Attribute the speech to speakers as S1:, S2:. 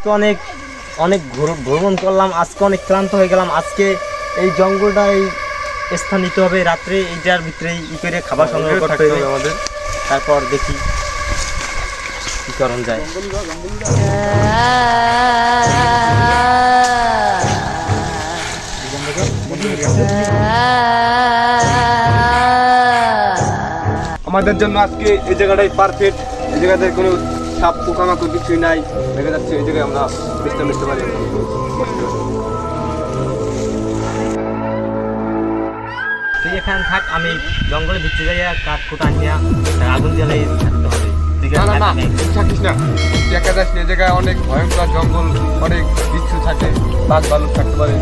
S1: আজকে অনেক অনেক ভ্রমণ করলাম, আজকে অনেক ক্লান্ত হয়ে গেলাম। আজকে এই জঙ্গলটা এই স্থান নিতে হবে, রাত্রে এইটার ভিতরেই করে খাবার সংগ্রহ করতে হবে আমাদের। তারপর দেখি কি করণ যায়।
S2: আমাদের জন্য আজকে এই জায়গাটাই পারফেক্ট। এই জায়গাতে কোনো সাপ পোকামাকড় কিছুই নাই, দেখা যাচ্ছে এই জায়গায় আমরা বিশ্রাম নিতে পারি।
S1: তুই এখানে থাক, আমি জঙ্গলের ভিতরে যাই কাঠ কুটা আনিয়া আগুন জ্বালাই থাকতে হবে।
S2: থাকিস না, দেখা যাচ্ছে এই জায়গায় অনেক ভয়ঙ্কর জঙ্গল, অনেক বিচ্ছু থাকে, বাঘ ভালুক থাকতে পারে।